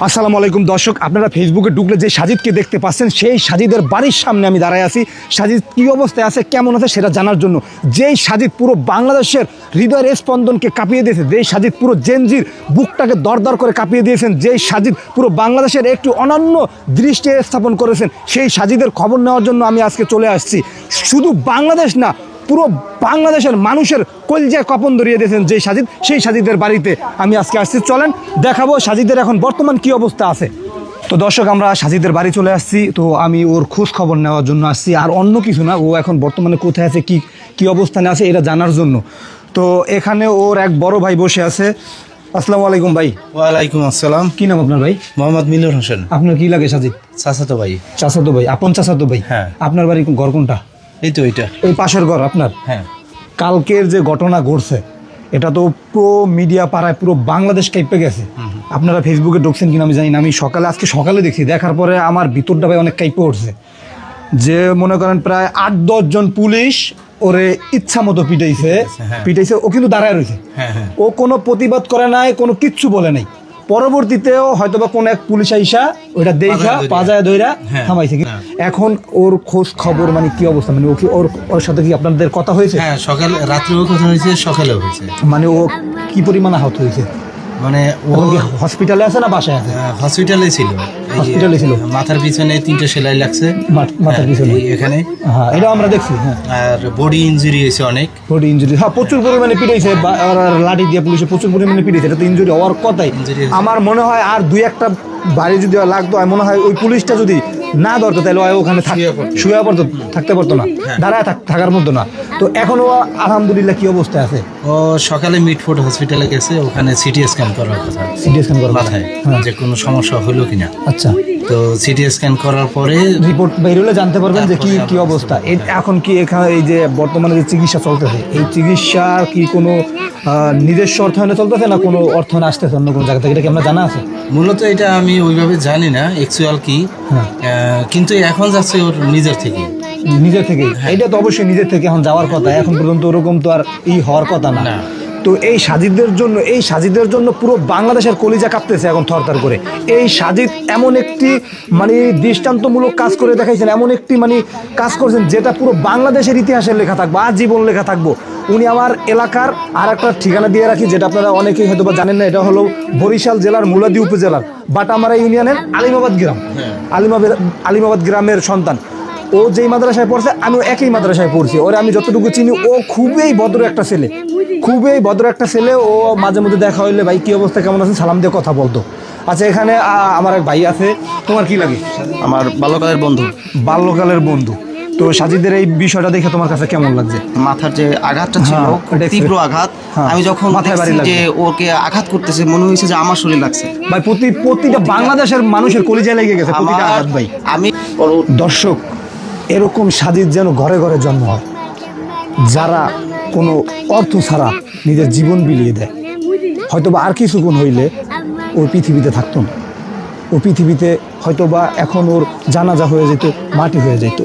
আসসালামু আলাইকুম দর্শক, আপনারা ফেসবুকে ঢুকলে যে সাজিদকে দেখতে পাচ্ছেন সেই সাজিদের বাড়ির সামনে আমি দাঁড়ায় আছি। সাজিদ কী অবস্থায় আছে, কেমন আছে সেটা জানার জন্য। যেই সাজিদ পুরো বাংলাদেশের হৃদয়ের স্পন্দনকে কাঁপিয়ে দিয়েছে, যেই সাজিদ পুরো জেনজির বুকটাকে দরদর করে কাঁপিয়ে দিয়েছেন, যেই সাজিদ পুরো বাংলাদেশের একটি অনন্য দৃষ্টি স্থাপন করেছেন, সেই সাজিদের খবর নেওয়ার জন্য আমি আজকে চলে আসছি। শুধু বাংলাদেশ না, পুরো বাংলাদেশের মানুষের কলজায় কপন ধরিয়ে দিয়েছেন যে সাজিদ, সেই সাজিদের বাড়িতে আমি আজকে আসছি। চলেন দেখাবো সাজিদের এখন বর্তমান কি অবস্থা আছে। তো দর্শক, আমরা সাজিদের বাড়ি চলে আসছি। তো আমি ওর খোঁজ খবর নেওয়ার জন্য আসছি, আর অন্য কিছু না। ও এখন বর্তমানে কোথায় আছে, কি অবস্থানে আছে এটা জানার জন্য। তো এখানে ওর এক বড় ভাই বসে আছে। আসসালামু আলাইকুম ভাই। ওয়ালাইকুম আসসালাম। কি নাম আপনার ভাই? মোহাম্মদ মিলন হোসেন। আপনার কি লাগে সাজিদ? চাচাতো ভাই। চাচাতো ভাই, আপন চাচাতো ভাই? হ্যাঁ। আপনার বাড়ি ঘর কোনটা? এই তো এইটা, এই পাশের ঘর আপনার? হ্যাঁ। কালকের যে ঘটনা ঘটছে এটা তো পুরো মিডিয়া পাড়ায় পুরো বাংলাদেশ কাঁপে গেছে। আপনারা ফেসবুকে ঢুকছেন কিনা আমি জানি না। আমি আজকে সকালে দেখছি, দেখার পরে আমার ভিতরটা ভাই অনেক কাঁপে উঠছে। যে মনে করেন প্রায় 8-10 জন পুলিশ ওরে ইচ্ছা মতো পিটাইছে। ও কিন্তু দাঁড়ায় রয়েছে, ও কোনো প্রতিবাদ করে নাই, কোনো কিচ্ছু বলে নাই। পরবর্তীতেও হয়তোবা কোন এক পুলিশ আইসা ওইটা দেখা পাজায় ধইরা থামাইছে। এখন ওর খোঁজ খবর মানে কি অবস্থা, মানে ও কি ওর সাথে কি আপনাদের কথা হয়েছে? হ্যাঁ, সকালে রাত্রেও কথা হয়েছে, সকালেও হয়েছে। মানে ও কি পরিমাণ আহত হয়েছে? মানে ও হসপিটালে আছে না বাসায় আছে? হসপিটালে ছিল। হসপিটালে ছিল। মাথার পিছনে 3টে সেলাই লাগছে, মাথার পিছনে এখানে। হ্যাঁ, এটা আমরা দেখছি। হ্যাঁ, আর বডি ইনজুরি হয়েছে অনেক। বডি ইনজুরি, হ্যাঁ, প্রচুর পরিমাণে পিটাইছে। লাঠি দিয়ে পুলিশে প্রচুর পরিমাণে পিটাইছে। এটা তো ইনজুরি হওয়ার কথাই। আমার মনে হয় আর 2-1টা বাড়ি যদি লাগতো, মনে হয় ওই পুলিশটা যদি না ধরতো তাহলে ওখানে শুয়ে পড়তো, থাকতে পারতো না, দাঁড়ায় থাকার মতো না। তো এখনো আলহামদুলিল্লাহ কি অবস্থায় আছে? ও সকালে মিটফোর্ড হসপিটালে গেছে, ওখানে সিটি স্ক্যান করার কথা। সিটি স্ক্যান করার মাথায় যে কোনো সমস্যা হলো কিনা। আচ্ছা, তো সিটি স্ক্যান করার পরে রিপোর্ট বের হলে জানতে পারবেন যে কি অবস্থা। এখন কি এখানে এই যে বর্তমানে যে চিকিৎসা চলতেছে, এই চিকিৎসা কি কোনো নিজস্ব অর্থায়নে চলতেছে না কোনো অর্থায়নে আসতেছে অন্য কোনো জায়গা থেকে? এটা কি আমরা জানা আছে? মূলত এটা আমি ওইভাবে জানি না অ্যাকচুয়াল কি, কিন্তু এখন যাচ্ছে ওর নিজের থেকে। এটা তো অবশ্যই নিজের থেকে এখন যাওয়ার কথা। এখন পর্যন্ত ওরকম তো আর হওয়ার কথা না। তো এই সাজিদের জন্য পুরো বাংলাদেশের কলিজা কাঁপতেছে এখন থরথর করে। এই সাজিদ এমন একটি মানে দৃষ্টান্তমূলক কাজ করে দেখাইছেন, এমন একটি মানে কাজ করছেন যেটা পুরো বাংলাদেশের ইতিহাসে লেখা থাকবো, আজীবন লেখা থাকবো। উনি আমার এলাকার আর একটা ঠিকানা দিয়ে রাখি, যেটা আপনারা অনেকেই হয়তো বা জানেন না। এটা হলো বরিশাল জেলার মুলাদি উপজেলার বাটামারা ইউনিয়নের আলিমাবাদ গ্রাম। আলিমাবাদ গ্রামের সন্তান। ও যেই মাদ্রাসায় পড়ছে আমিও একই মাদ্রাসায় পড়ছি। ওরে আমি যতটুকু চিনি, ও খুবই ভদ্র একটা ছেলে। ও মাঝে মধ্যে দেখা হইলে ভাই কি অবস্থা, কেমন আছে, সালাম দিয়ে কথা বলতো। আচ্ছা, এখানে আমার এক ভাই আছে। তোমার কি লাগে? আমার বাল্যকালের বন্ধু। তো সাজিদের এই বিষয়টা দেখে তোমার কাছে কেমন লাগছে? মাথার যে আঘাতটা ছিল, তীব্র আঘাত। আমি যখন দেখছি যে ওকে আঘাত করতেছে, মনে হয়েছে যে আমার শরীর লাগছে ভাই। প্রতিটা বাংলাদেশের মানুষের কলিজায় লেগে গেছে প্রতিটা আঘাত ভাই। আমি দর্শক, এরকম সাজিদ যেন ঘরে ঘরে জন্ম হয়, যারা কোনো অর্থ ছাড়া নিজের জীবন বিলিয়ে দেয়। হয়তোবা আর কিছুক্ষণ হইলে ওর পৃথিবীতে থাকতো না। ও পৃথিবীতে হয়তোবা এখন ওর জানাজা হয়ে যেত, মাটি হয়ে যেত,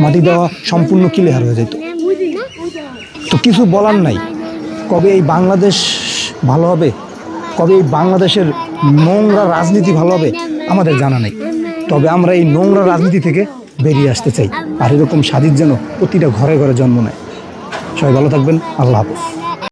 মাটি দেওয়া সম্পূর্ণ ক্লিয়ার হয়ে যেত। তো কিছু বলার নাই। কবে এই বাংলাদেশ ভালো হবে, কবে এই বাংলাদেশের নোংরা রাজনীতি ভালো হবে আমাদের জানা নেই। তবে আমরা এই নোংরা রাজনীতি থেকে বেরিয়ে আসতে চাই। আর এরকম সাজিদ যেন প্রতিটা ঘরে ঘরে জন্ম নেয়। সবাই ভালো থাকবেন। আল্লাহ হাফেজ।